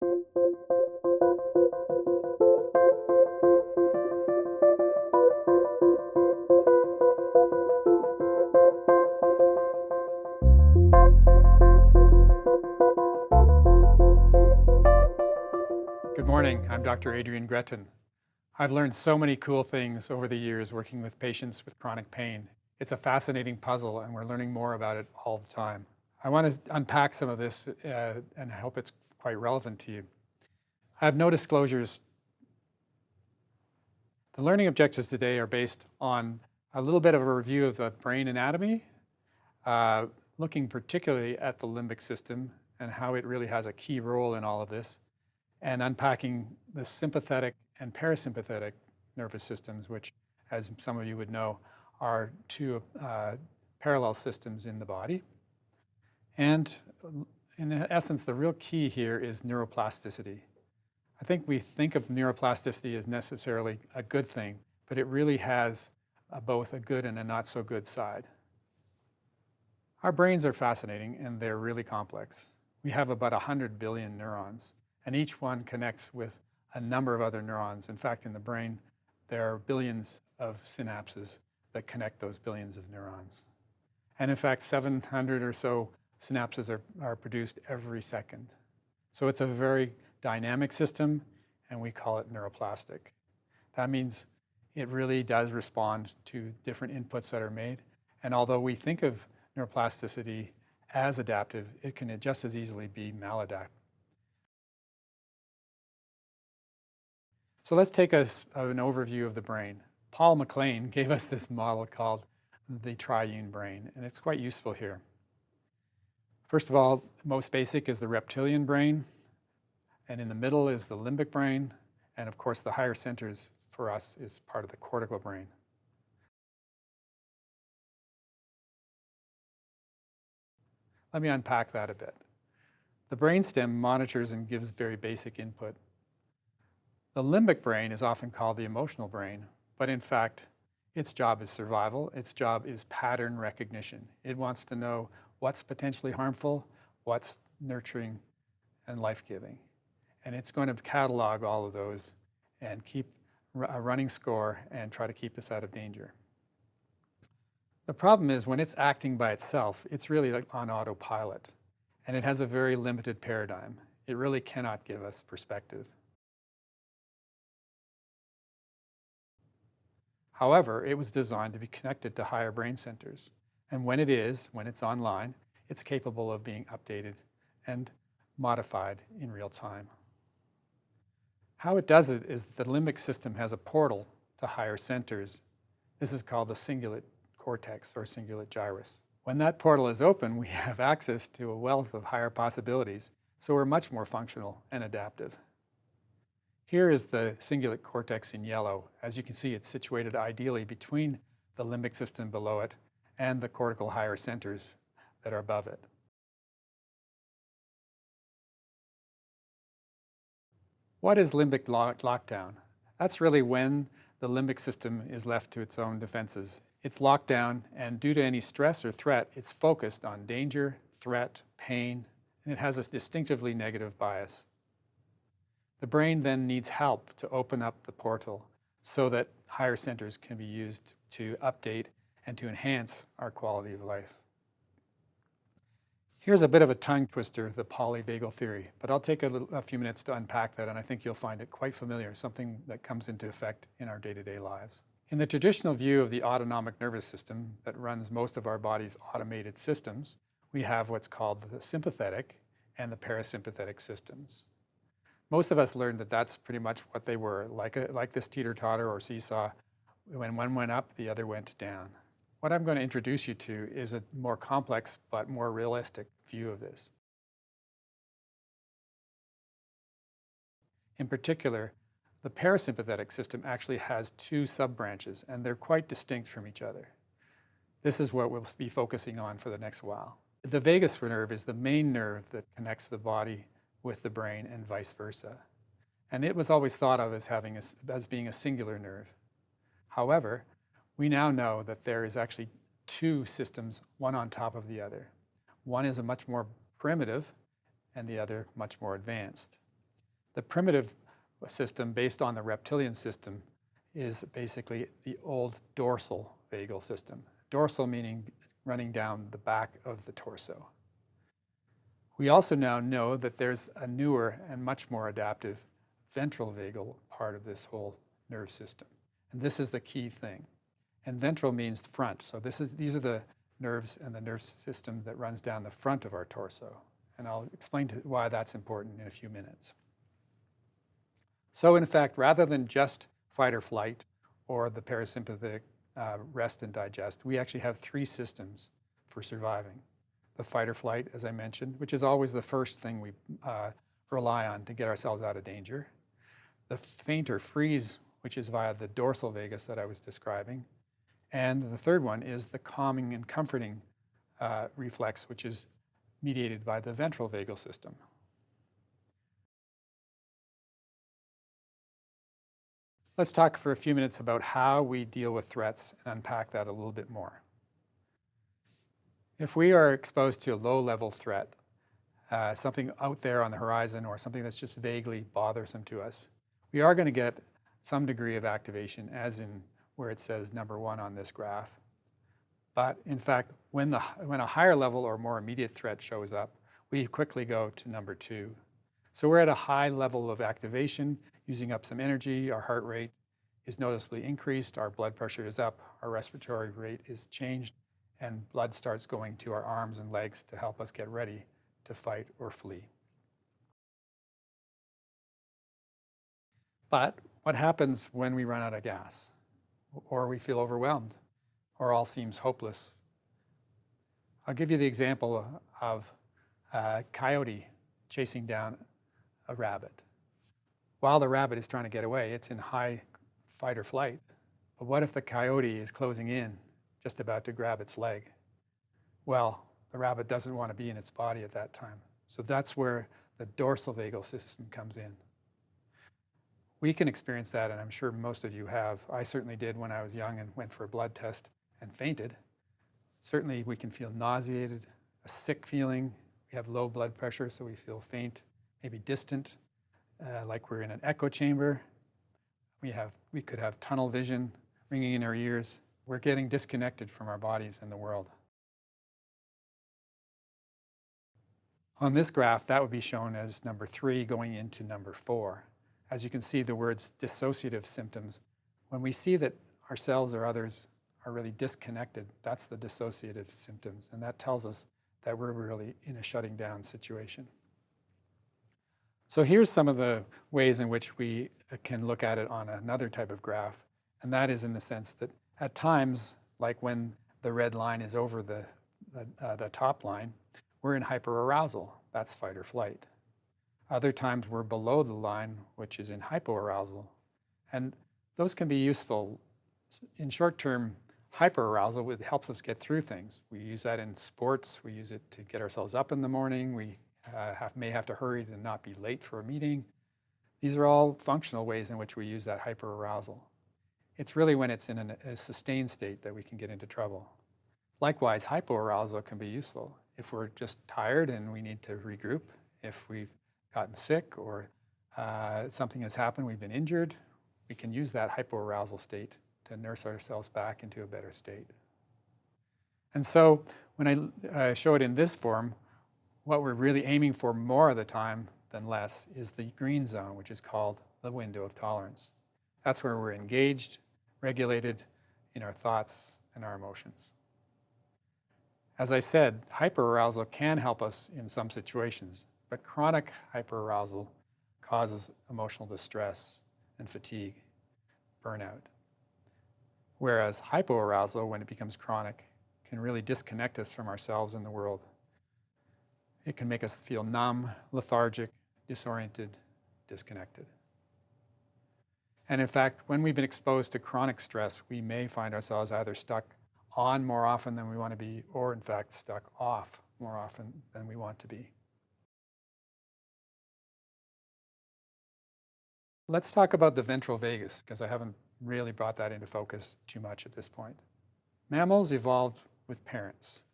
Good morning, I'm Dr. Adrian Gretton. I've learned so many cool things over the years working with patients with chronic pain. It's a fascinating puzzle and we're learning more about it all the time. I want to unpack some of this and I hope it's quite relevant to you. I have no disclosures. The learning objectives today are based on a little bit of a review of the brain anatomy, looking particularly at the limbic system and how it really has a key role in all of this, and unpacking the sympathetic and parasympathetic nervous systems, which, as some of you would know, are two parallel systems in the body. And in essence, the real key here is neuroplasticity. I think we think of neuroplasticity as necessarily a good thing, but it really has both a good and a not so good side. Our brains are fascinating and they're really complex. We have about 100 billion neurons, and each one connects with a number of other neurons. In fact, in the brain, there are billions of synapses that connect those billions of neurons. And in fact, 700 or so synapses are produced every second. So it's a very dynamic system, and we call it neuroplastic. That means it really does respond to different inputs that are made. And although we think of neuroplasticity as adaptive, it can just as easily be maladaptive. So let's take an overview of the brain. Paul MacLean gave us this model called the Triune Brain, and it's quite useful here. First of all, most basic is the reptilian brain, and in the middle is the limbic brain, and of course the higher centers for us is part of the cortical brain. Let me unpack that a bit. The brainstem monitors and gives very basic input. The limbic brain is often called the emotional brain, but in fact, its job is survival. Its job is pattern recognition. It wants to know what's potentially harmful, what's nurturing and life-giving. And it's going to catalog all of those and keep a running score and try to keep us out of danger. The problem is when it's acting by itself, it's really like on autopilot, and it has a very limited paradigm. It really cannot give us perspective. However, it was designed to be connected to higher brain centers. And when it's online, it's capable of being updated and modified in real time. How it does it is the limbic system has a portal to higher centers. This is called the cingulate cortex or cingulate gyrus. When that portal is open, we have access to a wealth of higher possibilities, so we're much more functional and adaptive. Here is the cingulate cortex in yellow. As you can see, it's situated ideally between the limbic system below it and the cortical higher centers that are above it. What is limbic lockdown? That's really when the limbic system is left to its own defenses. It's locked down, and due to any stress or threat, it's focused on danger, threat, pain, and it has a distinctively negative bias. The brain then needs help to open up the portal so that higher centers can be used to update and to enhance our quality of life. Here's a bit of a tongue twister, the polyvagal theory, but I'll take a few minutes to unpack that, and I think you'll find it quite familiar, something that comes into effect in our day-to-day lives. In the traditional view of the autonomic nervous system that runs most of our body's automated systems, we have what's called the sympathetic and the parasympathetic systems. Most of us learned that that's pretty much what they were, like this teeter-totter or seesaw. When one went up, the other went down. What I'm going to introduce you to is a more complex but more realistic view of this. In particular, the parasympathetic system actually has two sub-branches, and they're quite distinct from each other. This is what we'll be focusing on for the next while. The vagus nerve is the main nerve that connects the body with the brain and vice versa. And it was always thought of as being a singular nerve. However, we now know that there is actually two systems, one on top of the other. One is a much more primitive and the other much more advanced. The primitive system based on the reptilian system is basically the old dorsal vagal system. Dorsal meaning running down the back of the torso. We also now know that there's a newer and much more adaptive ventral vagal part of this whole nerve system. And this is the key thing. And ventral means front. So these are the nerves and the nerve system that runs down the front of our torso. And I'll explain why that's important in a few minutes. So in fact, rather than just fight or flight or the parasympathetic rest and digest, we actually have three systems for surviving. The fight or flight, as I mentioned, which is always the first thing we rely on to get ourselves out of danger. The faint or freeze, which is via the dorsal vagus that I was describing. And the third one is the calming and comforting reflex, which is mediated by the ventral vagal system. Let's talk for a few minutes about how we deal with threats and unpack that a little bit more. If we are exposed to a low-level threat, something out there on the horizon or something that's just vaguely bothersome to us, we are going to get some degree of activation, as in where it says number 1 on this graph. But in fact, when a higher level or more immediate threat shows up, we quickly go to number 2. So we're at a high level of activation, using up some energy, our heart rate is noticeably increased, our blood pressure is up, our respiratory rate is changed, and blood starts going to our arms and legs to help us get ready to fight or flee. But what happens when we run out of gas, or we feel overwhelmed, or all seems hopeless? I'll give you the example of a coyote chasing down a rabbit. While the rabbit is trying to get away, it's in high fight or flight. But what if the coyote is closing in, just about to grab its leg? Well, the rabbit doesn't want to be in its body at that time. So that's where the dorsal vagal system comes in. We can experience that, and I'm sure most of you have. I certainly did when I was young and went for a blood test and fainted. Certainly we can feel nauseated, a sick feeling. We have low blood pressure, so we feel faint, maybe distant, like we're in an echo chamber. We could have tunnel vision ringing in our ears. We're getting disconnected from our bodies and the world. On this graph, that would be shown as number 3 going into number 4. As you can see, the words dissociative symptoms. When we see that ourselves or others are really disconnected, that's the dissociative symptoms, and that tells us that we're really in a shutting down situation. So here's some of the ways in which we can look at it on another type of graph, and that is in the sense that at times, like when the red line is over the top line, we're in hyperarousal. That's fight or flight. Other times we're below the line, which is in hypoarousal. And those can be useful. In short-term hyperarousal, it helps us get through things. We use that in sports. We use it to get ourselves up in the morning. We may have to hurry to not be late for a meeting. These are all functional ways in which we use that hyperarousal. It's really when it's in a sustained state that we can get into trouble. Likewise, hypoarousal can be useful. If we're just tired and we need to regroup, if we've gotten sick or something has happened, we've been injured, we can use that hypoarousal state to nurse ourselves back into a better state. And so when I show it in this form, what we're really aiming for more of the time than less is the green zone, which is called the window of tolerance. That's where we're engaged, regulated in our thoughts and our emotions. As I said, hyperarousal can help us in some situations, but chronic hyperarousal causes emotional distress and fatigue, burnout. Whereas hypoarousal, when it becomes chronic, can really disconnect us from ourselves and the world. It can make us feel numb, lethargic, disoriented, disconnected. And in fact, when we've been exposed to chronic stress, we may find ourselves either stuck on more often than we want to be, or in fact stuck off more often than we want to be. Let's talk about the ventral vagus, because I haven't really brought that into focus too much at this point. Mammals evolved with parents.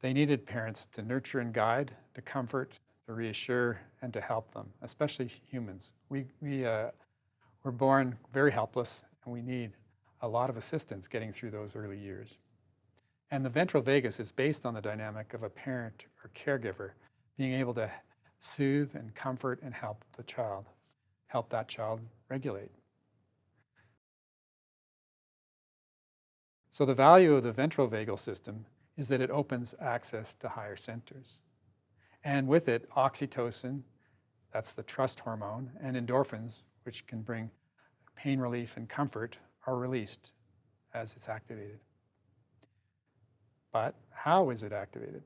They needed parents to nurture and guide, to comfort, to reassure, and to help them, especially humans. We're born very helpless, and we need a lot of assistance getting through those early years. And the ventral vagus is based on the dynamic of a parent or caregiver being able to soothe and comfort and help that child regulate. So the value of the ventral vagal system is that it opens access to higher centers. And with it, oxytocin, that's the trust hormone, and endorphins, which can bring pain relief and comfort, are released as it's activated. But how is it activated?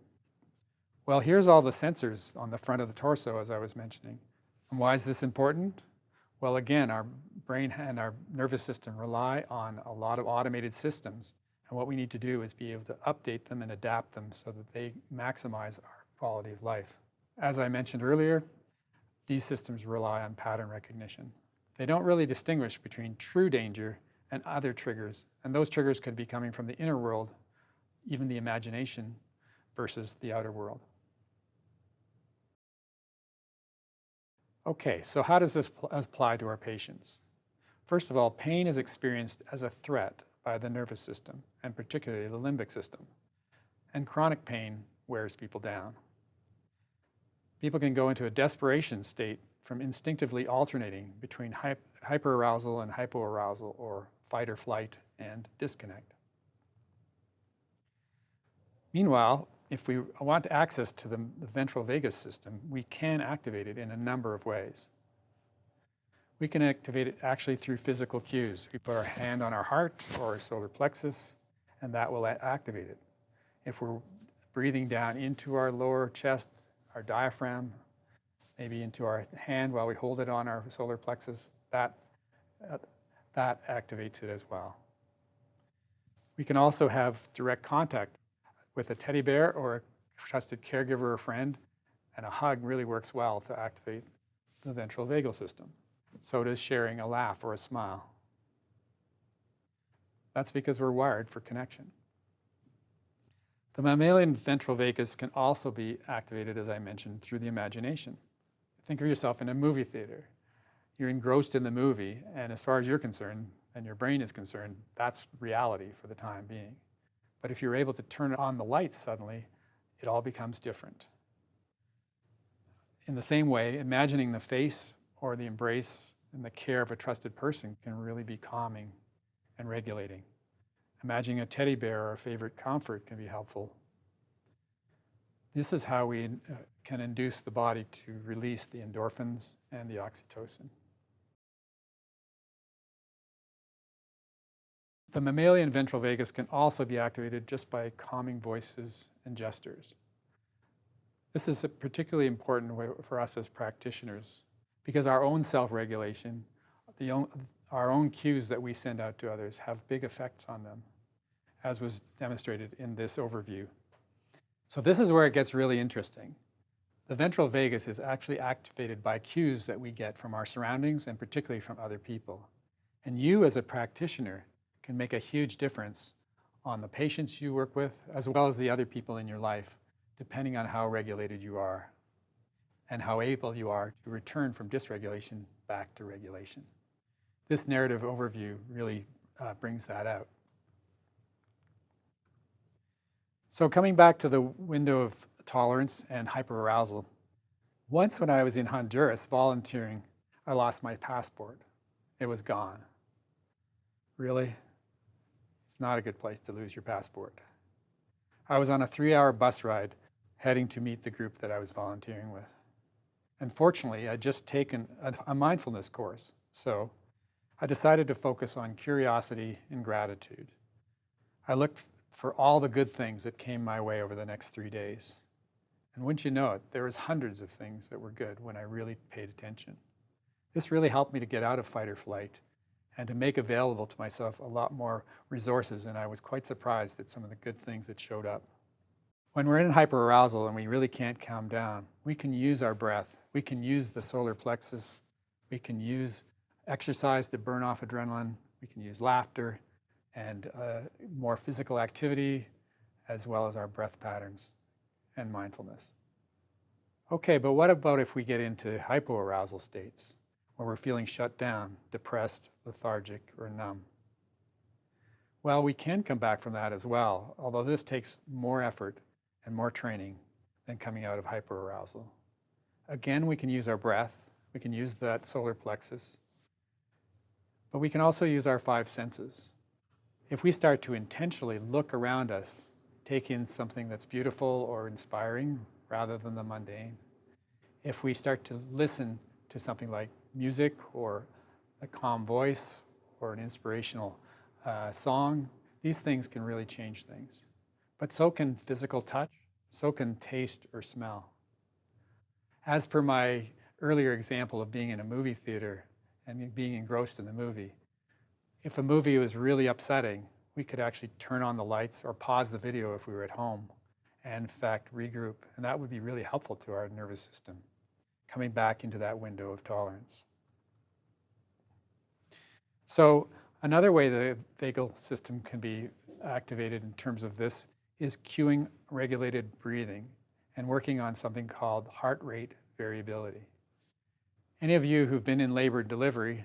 Well, here's all the sensors on the front of the torso, as I was mentioning. And why is this important? Well, again, our brain and our nervous system rely on a lot of automated systems. And what we need to do is be able to update them and adapt them so that they maximize our quality of life. As I mentioned earlier, these systems rely on pattern recognition. They don't really distinguish between true danger and other triggers. And those triggers could be coming from the inner world, even the imagination, versus the outer world. Okay, so how does this apply to our patients? First of all, pain is experienced as a threat by the nervous system, and particularly the limbic system. And chronic pain wears people down. People can go into a desperation state from instinctively alternating between hyperarousal and hypoarousal, or fight or flight and disconnect. Meanwhile, if we want access to the ventral vagus system, we can activate it in a number of ways. We can activate it actually through physical cues. We put our hand on our heart or our solar plexus, and that will activate it. If we're breathing down into our lower chest, our diaphragm, maybe into our hand while we hold it on our solar plexus, that activates it as well. We can also have direct contact with a teddy bear or a trusted caregiver or friend, and a hug really works well to activate the ventral vagal system. So does sharing a laugh or a smile. That's because we're wired for connection. The mammalian ventral vagus can also be activated, as I mentioned, through the imagination. Think of yourself in a movie theater. You're engrossed in the movie, and as far as you're concerned, and your brain is concerned, that's reality for the time being. But if you're able to turn on the lights suddenly, it all becomes different. In the same way, imagining the face or the embrace and the care of a trusted person can really be calming and regulating. Imagining a teddy bear or a favorite comfort can be helpful. This is how we can induce the body to release the endorphins and the oxytocin. The mammalian ventral vagus can also be activated just by calming voices and gestures. This is a particularly important way for us as practitioners, because our own self-regulation, our own cues that we send out to others have big effects on them, as was demonstrated in this overview. So this is where it gets really interesting. The ventral vagus is actually activated by cues that we get from our surroundings and particularly from other people. And you as a practitioner can make a huge difference on the patients you work with, as well as the other people in your life, depending on how regulated you are and how able you are to return from dysregulation back to regulation. This narrative overview really brings that out. So coming back to the window of tolerance and hyperarousal, once when I was in Honduras volunteering, I lost my passport. It was gone. Really? It's not a good place to lose your passport. I was on a 3-hour bus ride heading to meet the group that I was volunteering with. And fortunately, I'd just taken a mindfulness course, so I decided to focus on curiosity and gratitude. I looked for all the good things that came my way over the next 3 days. And wouldn't you know it, there was hundreds of things that were good when I really paid attention. This really helped me to get out of fight or flight and to make available to myself a lot more resources, and I was quite surprised at some of the good things that showed up. When we're in hyperarousal and we really can't calm down, we can use our breath, we can use the solar plexus, we can use exercise to burn off adrenaline, we can use laughter and more physical activity, as well as our breath patterns and mindfulness. Okay, but what about if we get into hypoarousal states, where we're feeling shut down, depressed, lethargic, or numb? Well, we can come back from that as well, although this takes more effort and more training than coming out of hyperarousal. Again, we can use our breath, we can use that solar plexus, but we can also use our 5 senses. If we start to intentionally look around us, take in something that's beautiful or inspiring rather than the mundane, if we start to listen to something like music or a calm voice or an inspirational song, these things can really change things. But so can physical touch, so can taste or smell. As per my earlier example of being in a movie theater and being engrossed in the movie, if a movie was really upsetting, we could actually turn on the lights or pause the video if we were at home and in fact regroup, and that would be really helpful to our nervous system, coming back into that window of tolerance. So another way the vagal system can be activated in terms of this is cueing regulated breathing and working on something called heart rate variability. Any of you who've been in labor and delivery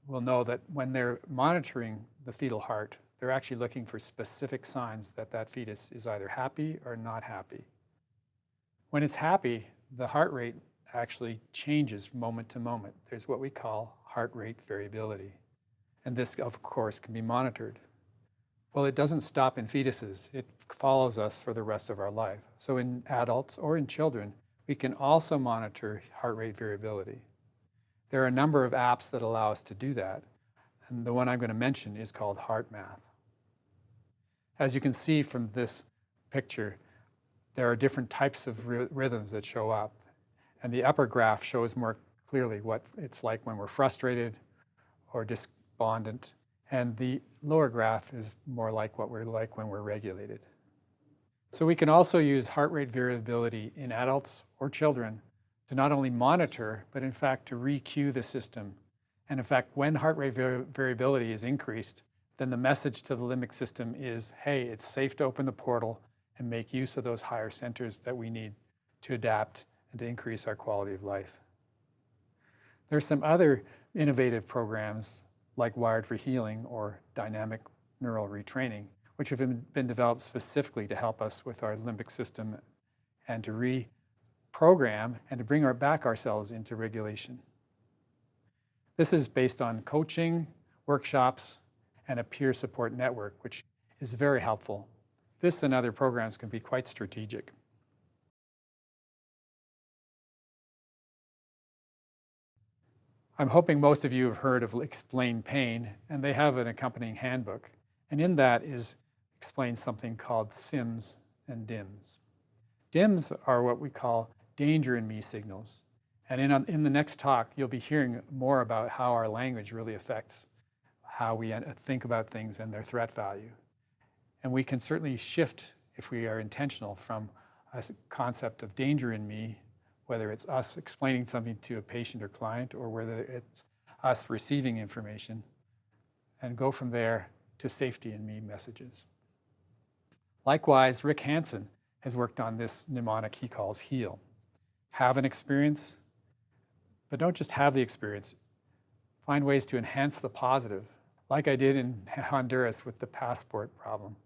will know that when they're monitoring the fetal heart, they're actually looking for specific signs that that fetus is either happy or not happy. When it's happy, the heart rate actually changes moment to moment. There's what we call heart rate variability. And this, of course, can be monitored. Well, it doesn't stop in fetuses. It follows us for the rest of our life. So in adults or in children, we can also monitor heart rate variability. There are a number of apps that allow us to do that. And the one I'm going to mention is called HeartMath. As you can see from this picture, there are different types of rhythms that show up. And the upper graph shows more clearly what it's like when we're frustrated or despondent. And the lower graph is more like what we're like when we're regulated. So we can also use heart rate variability in adults or children to not only monitor, but in fact to re-cue the system. And in fact, when heart rate variability is increased, then the message to the limbic system is, hey, it's safe to open the portal and make use of those higher centers that we need to adapt and to increase our quality of life. There's some other innovative programs like Wired for Healing or dynamic neural retraining, which have been developed specifically to help us with our limbic system and to reprogram and to bring back ourselves into regulation. This is based on coaching, workshops, and a peer support network, which is very helpful. This and other programs can be quite strategic. I'm hoping most of you have heard of Explain Pain, and they have an accompanying handbook. And in that is explained something called SIMS and DIMS. DIMS are what we call danger in me signals. And in the next talk, you'll be hearing more about how our language really affects how we think about things and their threat value. And we can certainly shift, if we are intentional, from a concept of danger in me, whether it's us explaining something to a patient or client, or whether it's us receiving information, and go from there to safety in me messages. Likewise, Rick Hansen has worked on this mnemonic he calls HEAL. Have an experience, but don't just have the experience. Find ways to enhance the positive, like I did in Honduras with the passport problem.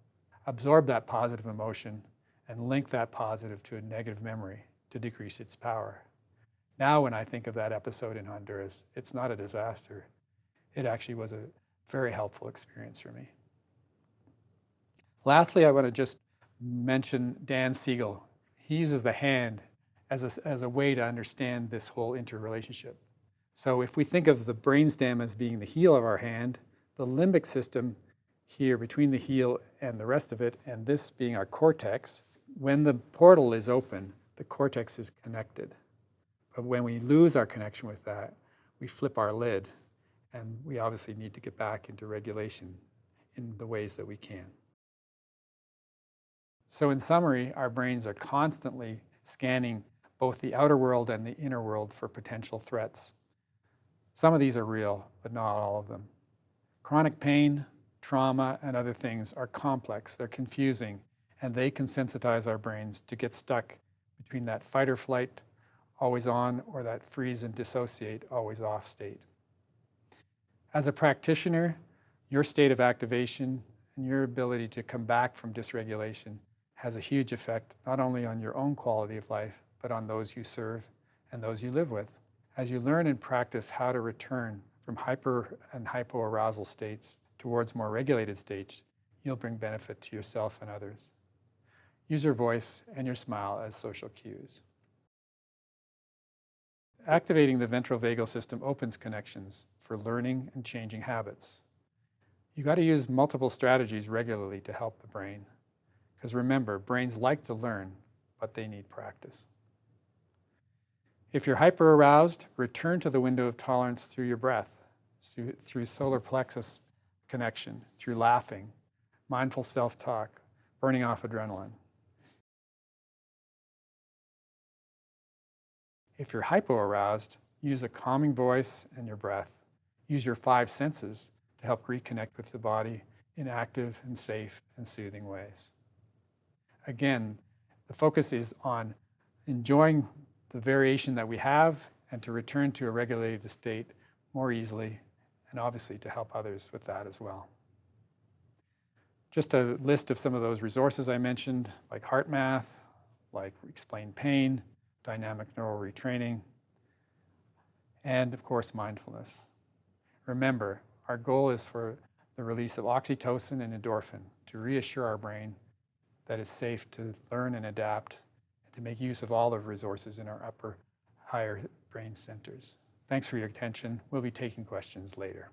Absorb that positive emotion and link that positive to a negative memory to decrease its power. Now, when I think of that episode in Honduras, it's not a disaster. It actually was a very helpful experience for me. Lastly, I want to just mention Dan Siegel. He uses the hand as a way to understand this whole interrelationship. So if we think of the brainstem as being the heel of our hand, the limbic system here between the heel and the rest of it, and this being our cortex, when the portal is open, the cortex is connected. But when we lose our connection with that, we flip our lid, and we obviously need to get back into regulation in the ways that we can. So in summary, our brains are constantly scanning both the outer world and the inner world for potential threats. Some of these are real, but not all of them. Chronic pain, trauma, and other things are complex, they're confusing, and they can sensitize our brains to get stuck between that fight or flight, always on, or that freeze and dissociate, always off state. As a practitioner, your state of activation and your ability to come back from dysregulation has a huge effect not only on your own quality of life, but on those you serve and those you live with. As you learn and practice how to return from hyper and hypoarousal states towards more regulated states, you'll bring benefit to yourself and others. Use your voice and your smile as social cues. Activating the ventral vagal system opens connections for learning and changing habits. You got to use multiple strategies regularly to help the brain. Because remember, brains like to learn, but they need practice. If you're hyperaroused, return to the window of tolerance through your breath, through solar plexus connection, through laughing, mindful self-talk, burning off adrenaline. If you're hypoaroused, use a calming voice and your breath. Use your 5 senses to help reconnect with the body in active and safe and soothing ways. Again, the focus is on enjoying the variation that we have and to return to a regulated state more easily, and obviously to help others with that as well. Just a list of some of those resources I mentioned, like heart math, like explain pain, dynamic neural retraining, and of course mindfulness. Remember, our goal is for the release of oxytocin and endorphin to reassure our brain that it's safe to learn and adapt and to make use of all the resources in our upper, higher brain centers. Thanks for your attention. We'll be taking questions later.